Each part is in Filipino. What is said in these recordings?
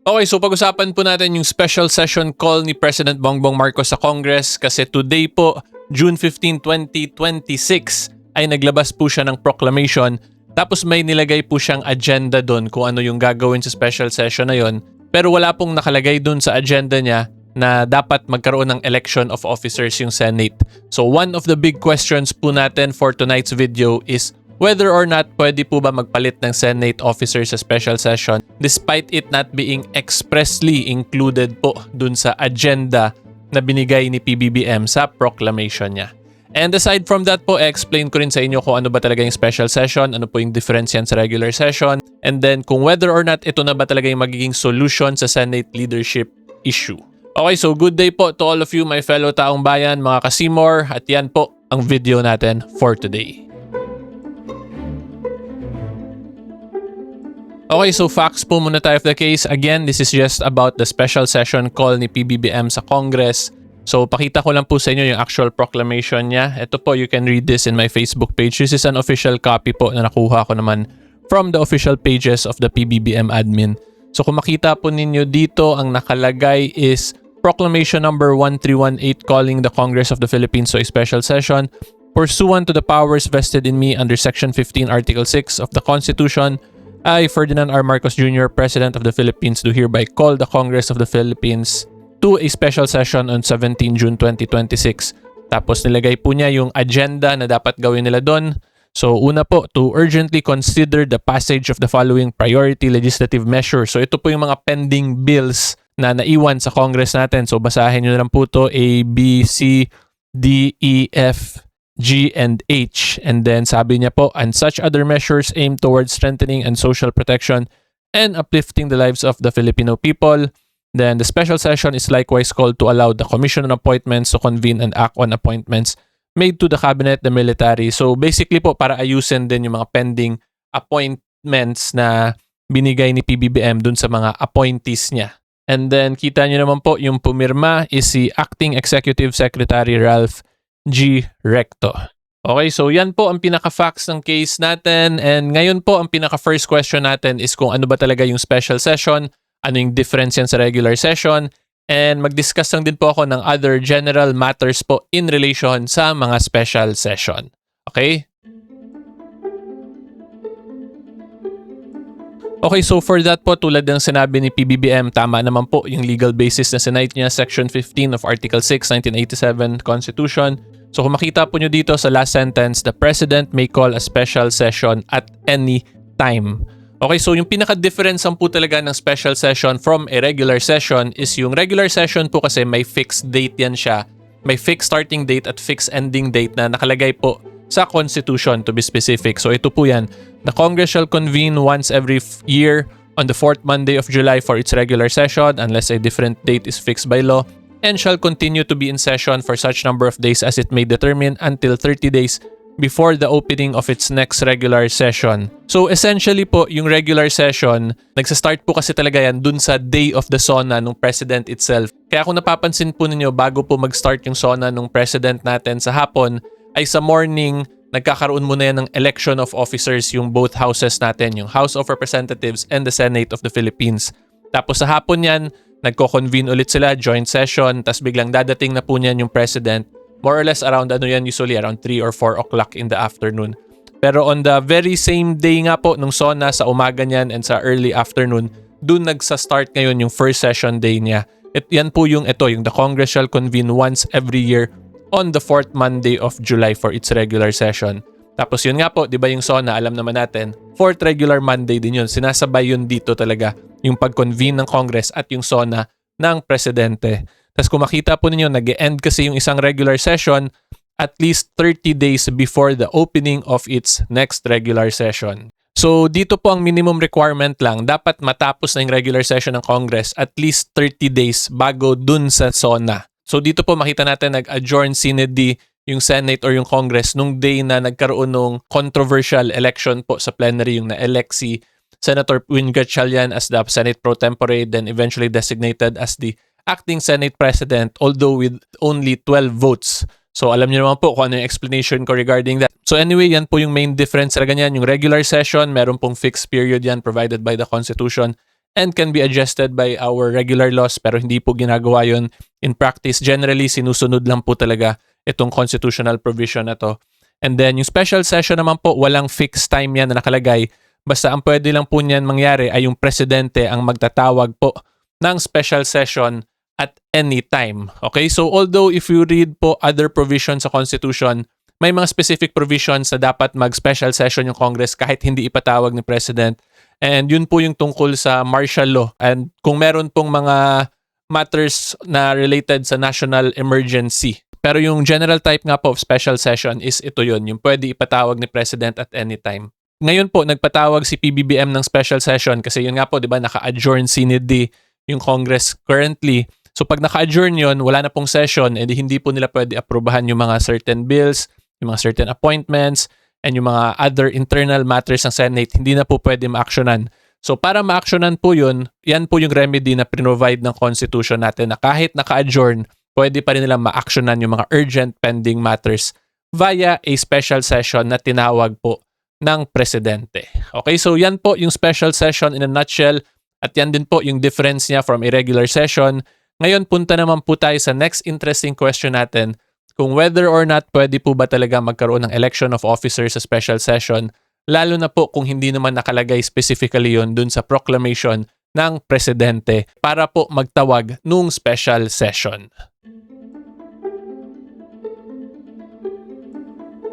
Okay, so pag-usapan po natin yung special session call ni President Bongbong Marcos sa Congress kasi today po, June 15, 2026, ay naglabas po siya ng proclamation tapos may nilagay po siyang agenda doon kung ano yung gagawin sa special session na yon. Pero wala pong nakalagay doon sa agenda niya na dapat magkaroon ng election of officers yung Senate. So one of the big questions po natin for tonight's video is whether or not pwede po ba magpalit ng Senate officer sa special session despite it not being expressly included po dun sa agenda na binigay ni PBBM sa proclamation niya. And aside from that po, explain ko rin sa inyo kung ano ba talaga yung special session, ano po yung difference yan sa regular session, and then kung whether or not ito na ba talaga yung magiging solution sa Senate leadership issue. Okay, so good day po to all of you, my fellow taong bayan, mga kasimor, at yan po ang video natin for today. Okay, so facts po muna tayo of the case. Again, this is just about the special session call ni PBBM sa Congress. So, pakita ko lang po sa inyo yung actual proclamation niya. Ito po, you can read this in my Facebook page. This is an official copy po na nakuha ko naman from the official pages of the PBBM admin. So, kung makita po ninyo dito, ang nakalagay is Proclamation number 1318 calling the Congress of the Philippines to a special session. Pursuant to the powers vested in me under Section 15, Article 6 of the Constitution, I, Ferdinand R. Marcos Jr., President of the Philippines, do hereby call the Congress of the Philippines to a special session on 17 June 2026. Tapos nilagay po niya yung agenda na dapat gawin nila doon. So una po, to urgently consider the passage of the following priority legislative measures. So ito po yung mga pending bills na naiwan sa Congress natin. So basahin nyo na lang po to, A, B, C, D, E, F, G, and H. And then sabi niya po, and such other measures aimed towards strengthening and social protection and uplifting the lives of the Filipino people. Then the special session is likewise called to allow the Commission on Appointments to convene and act on appointments made to the cabinet, the military. So basically po, para ayusin din yung mga pending appointments na binigay ni PBBM dun sa mga appointees niya. And then kita nyo naman po, yung pumirma is si Acting Executive Secretary Ralph G. Recto. Okay, so yan po ang pinaka-facts ng case natin. And ngayon po, ang pinaka-first question natin is kung ano ba talaga yung special session, ano yung difference yan sa regular session, and mag-discuss lang din po ako ng other general matters po in relation sa mga special session. Okay? Okay, so for that po, tulad ng sinabi ni PBBM, tama naman po yung legal basis na sinite niya, Section 15 of Article 6, 1987 Constitution. So kung makita po nyo dito sa last sentence, the President may call a special session at any time. Okay, so yung pinaka-difference po talaga ng special session from a regular session is yung regular session po kasi may fixed date yan siya. May fixed starting date at fixed ending date na nakalagay po sa Constitution to be specific. So ito po yan. The Congress shall convene once every year on the fourth Monday of July for its regular session unless a different date is fixed by law and shall continue to be in session for such number of days as it may determine until 30 days before the opening of its next regular session. So essentially po, yung regular session, nagsa-start po kasi talaga yan dun sa day of the SONA ng President itself. Kaya kung napapansin po ninyo, bago po mag-start yung SONA ng President natin sa hapon, ay sa morning, nagkakaroon muna yan ng election of officers yung both houses natin, yung House of Representatives and the Senate of the Philippines. Tapos sa hapon yan, nagko-convene ulit sila, joint session, tas biglang dadating na po niyan yung President. More or less around usually around 3 or 4 o'clock in the afternoon. Pero on the very same day nga po, nung SONA, sa umaga niyan and sa early afternoon, dun nagsa-start ngayon yung first session day niya. Yan po yung the Congress shall convene once every year on the fourth Monday of July for its regular session. Tapos yun nga po, di ba yung SONA, alam naman natin, fourth regular Monday din yun. Sinasabay yun dito talaga, yung pag-convene ng Congress at yung SONA ng Presidente. Tapos kung makita po ninyo, nag-end kasi yung isang regular session at least 30 days before the opening of its next regular session. So dito po ang minimum requirement lang, dapat matapos na yung regular session ng Congress at least 30 days bago dun sa SONA. So dito po makita natin nag-adjourn sine die yung Senate or yung Congress nung day na nagkaroon ng controversial election po sa plenary, yung na-elect si Senator Win Gatchalian as the Senate Pro Tempore, then eventually designated as the acting Senate President, although with only 12 votes. So alam niyo naman po kung ano yung explanation ko regarding that. So anyway, yan po yung main difference talaga niyan. Yung regular session, meron pong fixed period yan provided by the Constitution. and can be adjusted by our regular laws pero hindi po ginagawa yun in practice. Generally, sinusunod lang po talaga itong constitutional provision na to. And then yung special session naman po, walang fixed time yan na nakalagay. Basta ang pwede lang po niyan mangyari ay yung presidente ang magtatawag po ng special session at any time. Okay? So although if you read po other provisions sa Constitution, may mga specific provisions na dapat mag-special session yung Congress kahit hindi ipatawag ni President. And yun po yung tungkol sa martial law. And kung meron pong mga matters na related sa national emergency. Pero yung general type nga po of special session is ito yun, yung pwede ipatawag ni President at any time. Ngayon po, nagpatawag si PBBM ng special session kasi yun nga po, di ba, naka-adjourn sinid yung Congress currently. So pag naka-adjourn yun, wala na pong session, edi hindi po nila pwede aprobahan yung mga certain bills, yung mga certain appointments, and yung mga other internal matters ng Senate, hindi na po pwede ma-actionan. So para ma-actionan po yun, yan po yung remedy na provide ng Constitution natin na kahit naka-adjourn, pwede pa rin nilang ma-actionan yung mga urgent pending matters via a special session na tinawag po ng Presidente. Okay, so yan po yung special session in a nutshell at yan din po yung difference niya from a regular session. Ngayon, punta naman po tayo sa next interesting question natin kung whether or not pwede po ba talaga magkaroon ng election of officers sa special session, lalo na po kung hindi naman nakalagay specifically yon dun sa proclamation ng Presidente para po magtawag nung special session.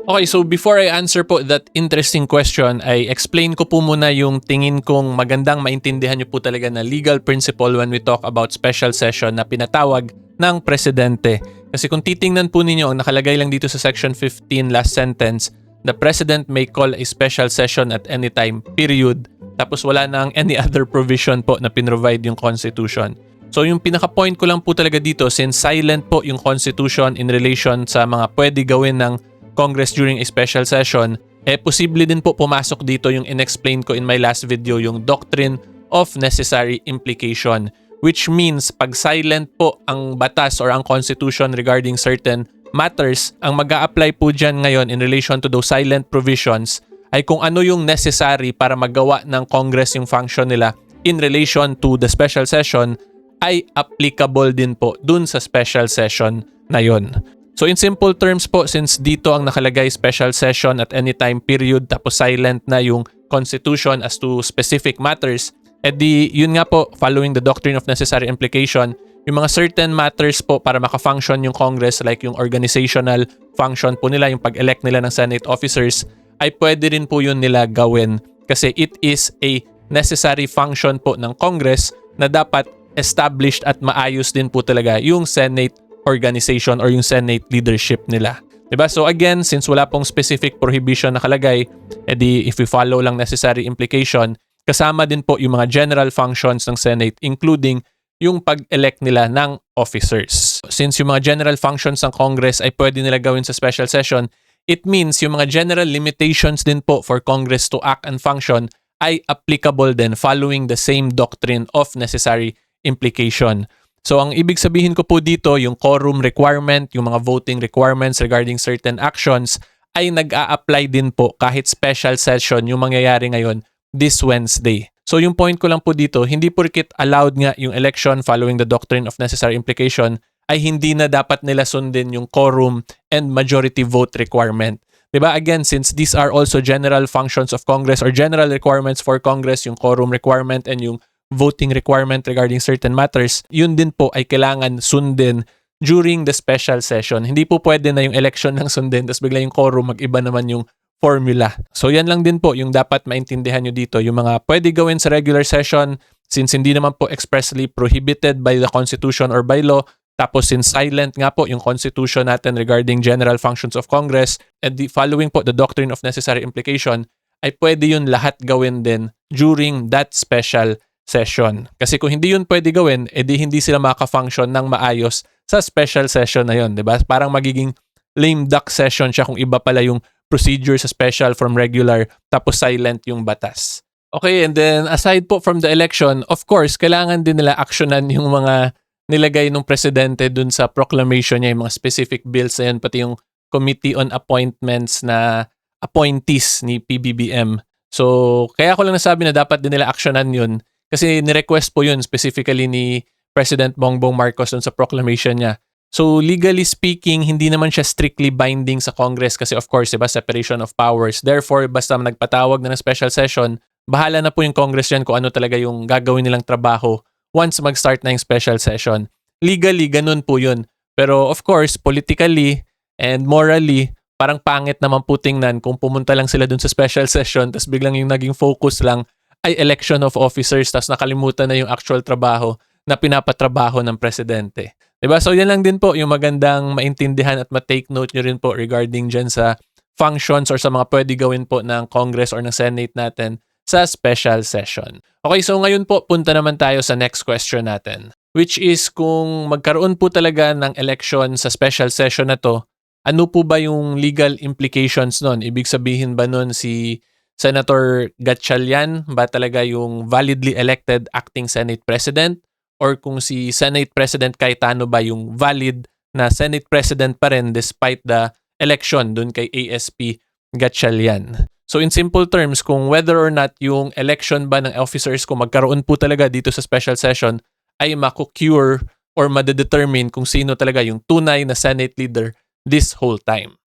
Okay, so before I answer po that interesting question, I explain ko po muna yung tingin kong magandang maintindihan nyo po talaga na legal principle when we talk about special session na pinatawag ng Presidente. Kasi kung titingnan po ninyo, ang nakalagay lang dito sa Section 15 last sentence, the President may call a special session at any time, period. Tapos wala nang any other provision po na pinrovide yung Constitution. So yung pinaka-point ko lang po talaga dito, since silent po yung Constitution in relation sa mga pwede gawin ng Congress during a special session, posible din po pumasok dito yung in-explain ko in my last video, yung doctrine of necessary implication. Which means, pag silent po ang batas or ang Constitution regarding certain matters, ang mag-a-apply po dyan ngayon in relation to those silent provisions ay kung ano yung necessary para magawa ng Congress yung function nila in relation to the special session ay applicable din po dun sa special session na yon. So in simple terms po, since dito ang nakalagay special session at any time period tapos silent na yung Constitution as to specific matters, edi yun nga po, following the doctrine of necessary implication, yung mga certain matters po para maka-function yung Congress like yung organizational function po nila, yung pag-elect nila ng Senate officers, ay pwede rin po yun nila gawin kasi it is a necessary function po ng Congress na dapat established at maayos din po talaga yung Senate organization or yung Senate leadership nila. Diba? So again, since wala pong specific prohibition nakalagay, edi if we follow lang necessary implication, kasama din po yung mga general functions ng Senate including yung pag-elect nila ng officers. Since yung mga general functions ng Congress ay pwede nila gawin sa special session, it means yung mga general limitations din po for Congress to act and function ay applicable din following the same doctrine of necessary implication. So ang ibig sabihin ko po dito, yung quorum requirement, yung mga voting requirements regarding certain actions ay nag-a-apply din po kahit special session yung mangyayari ngayon this Wednesday. So yung point ko lang po dito, hindi porket allowed nga yung election following the doctrine of necessary implication ay hindi na dapat nila sundin yung quorum and majority vote requirement. Diba? Again, since these are also general functions of Congress or general requirements for Congress, yung quorum requirement and yung voting requirement regarding certain matters, yun din po ay kailangan sundin during the special session. Hindi po pwede na yung election lang sundin tapos bigla yung quorum mag-iba naman yung formula. So yan lang din po yung dapat maintindihan nyo dito. Yung mga pwede gawin sa regular session since hindi naman po expressly prohibited by the Constitution or by law. Tapos since silent nga po yung Constitution natin regarding general functions of Congress and the following po the doctrine of necessary implication, ay pwede yun lahat gawin din during that special session. Kasi kung hindi yun pwede gawin, edi hindi sila makaka-function ng maayos sa special session na yun, 'di ba? Parang magiging lame duck session siya kung iba pala yung procedure sa special from regular tapos silent yung batas. Okay, and then aside po from the election, of course, kailangan din nila actionan yung mga nilagay ng presidente dun sa proclamation niya, yung mga specific bills na yun, pati yung Committee on Appointments na appointees ni PBBM. So, kaya ko lang nasabi na dapat din nila actionan yun Kasi nirequest po yun specifically ni President Bongbong Marcos dun sa proclamation niya. So legally speaking, hindi naman siya strictly binding sa Congress kasi of course, diba, separation of powers. Therefore, basta nagpatawag na ng special session, bahala na po yung Congress yan kung ano talaga yung gagawin nilang trabaho once mag-start na yung special session. Legally, ganun po yun. Pero of course, politically and morally, parang pangit naman po tingnan kung pumunta lang sila dun sa special session tapos biglang yung naging focus lang ay election of officers tapos nakalimutan na yung actual trabaho na pinapatrabaho ng presidente. Diba? So yan lang din po yung magandang maintindihan at ma-take note nyo rin po regarding dyan sa functions or sa mga pwede gawin po ng Congress or ng Senate natin sa special session. Okay, so ngayon po punta naman tayo sa next question natin, which is kung magkaroon po talaga ng election sa special session na to, ano po ba yung legal implications nun? Ibig sabihin ba nun si Senator Gatchalian ba talaga yung validly elected acting Senate President? Or kung si Senate President Cayetano ba yung valid na Senate President pa rin despite the election dun kay ASP Gatchalian? So in simple terms, kung whether or not yung election ba ng officers kung magkaroon po talaga dito sa special session ay maku-cure or madedetermine kung sino talaga yung tunay na Senate leader this whole time.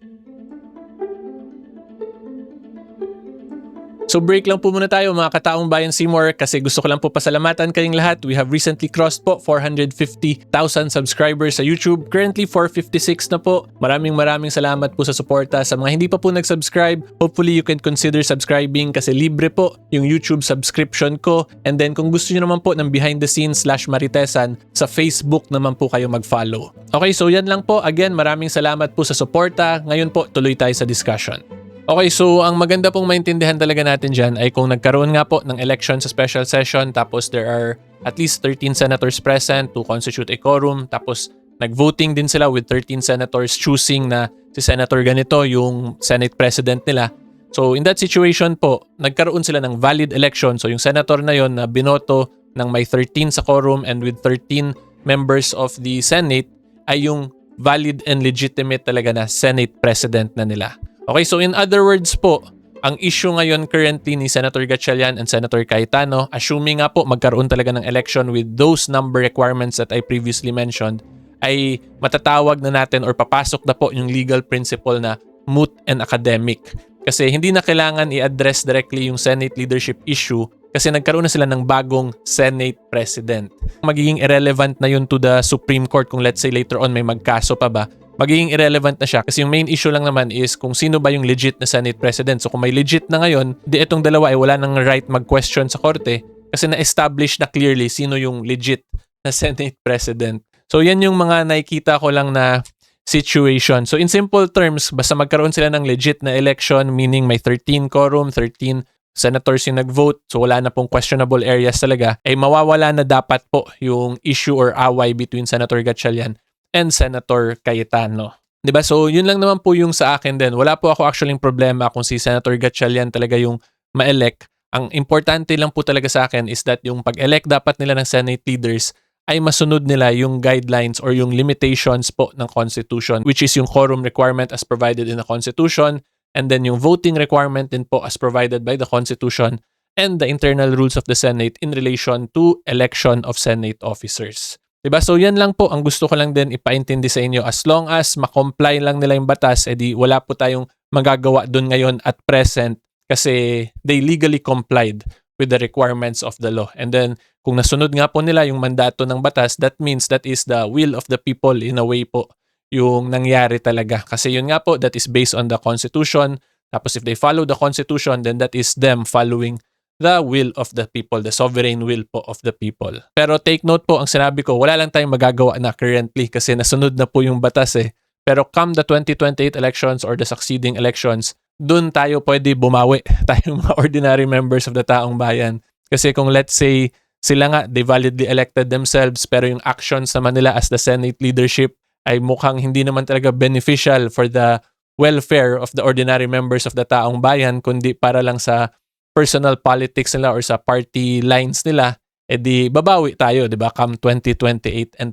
So break lang po muna tayo mga kataong bayan Seymour kasi gusto ko lang po pasalamatan kayong lahat. We have recently crossed po 450,000 subscribers sa YouTube. Currently 456 na po. Maraming salamat po sa suporta. Sa mga hindi pa po nag-subscribe, hopefully you can consider subscribing kasi libre po yung YouTube subscription ko. And then kung gusto nyo naman po ng behind the scenes /Maritesan, sa Facebook naman po kayo mag-follow. Okay, so yan lang po. Again, maraming salamat po sa suporta. Ngayon po, tuloy tayo sa discussion. Okay, so ang maganda pong maintindihan talaga natin dyan ay kung nagkaroon nga po ng election sa special session tapos there are at least 13 senators present to constitute a quorum tapos nag-voting din sila with 13 senators choosing na si Senator ganito yung Senate President nila. So in that situation po, nagkaroon sila ng valid election. So yung senator na yon na binoto ng may 13 sa quorum and with 13 members of the Senate ay yung valid and legitimate talaga na Senate President na nila. Okay, so in other words po, ang issue ngayon currently ni Senator Gatchalian and Senator Cayetano, assuming nga po magkaroon talaga ng election with those number requirements that I previously mentioned, ay matatawag na natin or papasok na po yung legal principle na moot and academic. Kasi hindi na kailangan i-address directly yung Senate leadership issue kasi nagkaroon na sila ng bagong Senate President. Magiging irrelevant na yun to the Supreme Court kung let's say later on may magkaso pa ba. Magiging irrelevant na siya kasi yung main issue lang naman is kung sino ba yung legit na Senate President. So kung may legit na ngayon, di itong dalawa ay wala nang right mag-question sa korte kasi na-establish na clearly sino yung legit na Senate President. So yan yung mga nakikita ko lang na situation. So in simple terms, basta magkaroon sila ng legit na election, meaning may 13 quorum, 13 senators yung nag-vote, so wala na pong questionable areas talaga, ay mawawala na dapat po yung issue or away between Senator Gatchalian and Senator Cayetano. Diba? So, yun lang naman po yung sa akin din. Wala po ako actually problema kung si Senator Gatchalian talaga yung ma-elect. Ang importante lang po talaga sa akin is that yung pag-elect dapat nila ng Senate leaders ay masunod nila yung guidelines or yung limitations po ng Constitution, which is yung quorum requirement as provided in the Constitution, and then yung voting requirement din po as provided by the Constitution, and the internal rules of the Senate in relation to election of Senate officers. Diba? So yan lang po ang gusto ko lang din ipaintindi sa inyo. As long as makomply lang nila yung batas, edi wala po tayong magagawa dun ngayon at present kasi they legally complied with the requirements of the law. And then kung nasunod nga po nila yung mandato ng batas, that means that is the will of the people in a way po yung nangyari talaga. Kasi yun nga po, that is based on the Constitution. Tapos if they follow the Constitution, then that is them following the will of the people, the sovereign will po of the people. Pero take note po, ang sinabi ko, wala lang tayong magagawa na currently kasi nasunod na po yung batas eh. Pero come the 2028 elections or the succeeding elections, dun tayo pwede bumawi, tayong mga ordinary members of the taong bayan. Kasi kung let's say, sila nga, they validly elected themselves, pero yung actions naman nila as the Senate leadership ay mukhang hindi naman talaga beneficial for the welfare of the ordinary members of the taong bayan, kundi para lang sa personal politics nila or sa party lines nila, edi babawi tayo, di ba? Come 2028 and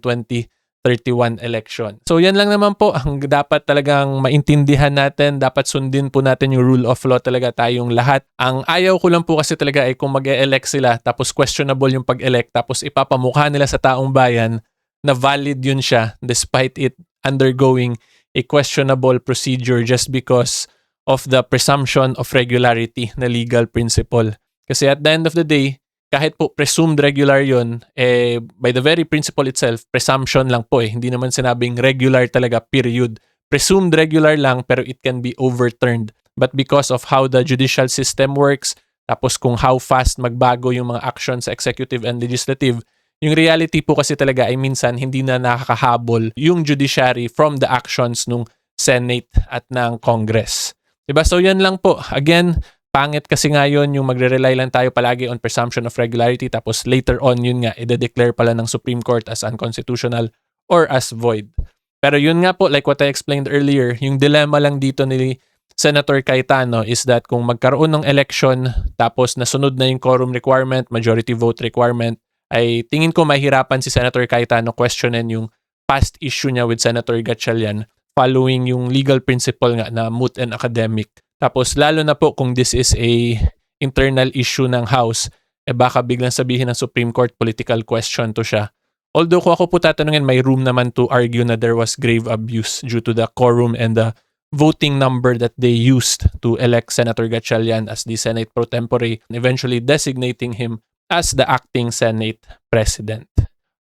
2031 election. So yan lang naman po ang dapat talagang maintindihan natin. Dapat sundin po natin yung rule of law talaga tayong lahat. Ang ayaw ko lang po kasi talaga ay kung mag-e-elect sila tapos questionable yung pag-elect tapos ipapamukha nila sa taong bayan na valid yun siya despite it undergoing a questionable procedure just because of the presumption of regularity na legal principle. Kasi at the end of the day, kahit po presumed regular yun, by the very principle itself, presumption lang po Hindi naman sinabing regular talaga, period. Presumed regular lang pero it can be overturned. But because of how the judicial system works, tapos kung how fast magbago yung mga actions sa executive and legislative, yung reality po kasi talaga ay minsan hindi na nakakahabol yung judiciary from the actions ng Senate at ng Congress. Diba? So yan lang po. Again, pangit kasi nga yun yung magre-rely lang tayo palagi on presumption of regularity tapos later on yun nga i-declare pala ng Supreme Court as unconstitutional or as void. Pero yun nga po, like what I explained earlier, yung dilemma lang dito ni Senator Cayetano is that kung magkaroon ng election tapos nasunod na yung quorum requirement, majority vote requirement, ay tingin ko mahirapan si Senator Cayetano questionin yung past issue niya with Senator Gatchalian following yung legal principle nga na moot and academic. Tapos lalo na po kung this is a internal issue ng House, baka biglang sabihin ng Supreme Court political question to siya. Although kung ako po tatanungin, may room naman to argue na there was grave abuse due to the quorum and the voting number that they used to elect Senator Gatchalian as the Senate pro tempore, eventually designating him as the acting Senate President.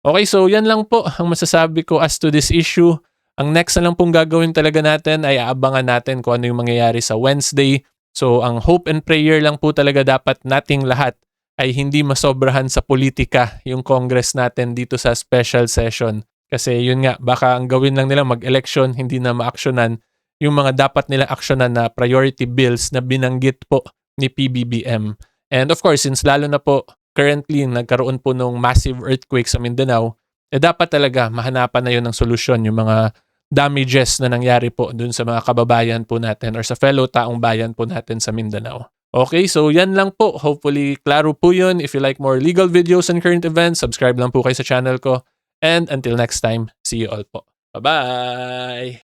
Okay, so yan lang po ang masasabi ko as to this issue. Ang next na lang pong gagawin talaga natin ay aabangan natin kung ano yung mangyayari sa Wednesday. So ang hope and prayer lang po talaga dapat nating lahat ay hindi masobrahan sa politika yung Congress natin dito sa special session. Kasi yun nga, baka ang gawin lang nila mag-election, hindi na ma-actionan yung mga dapat nila actionan na priority bills na binanggit po ni PBBM. And of course, since lalo na po currently nagkaroon po ng massive earthquake sa Mindanao, dapat talaga mahanapan na yun ng solusyon yung mga damages na nangyari po dun sa mga kababayan po natin or sa fellow taong bayan po natin sa Mindanao. Okay, so yan lang po. Hopefully, klaro po yun. If you like more legal videos and current events, subscribe lang po kayo sa channel ko. And until next time, see you all po. Bye-bye!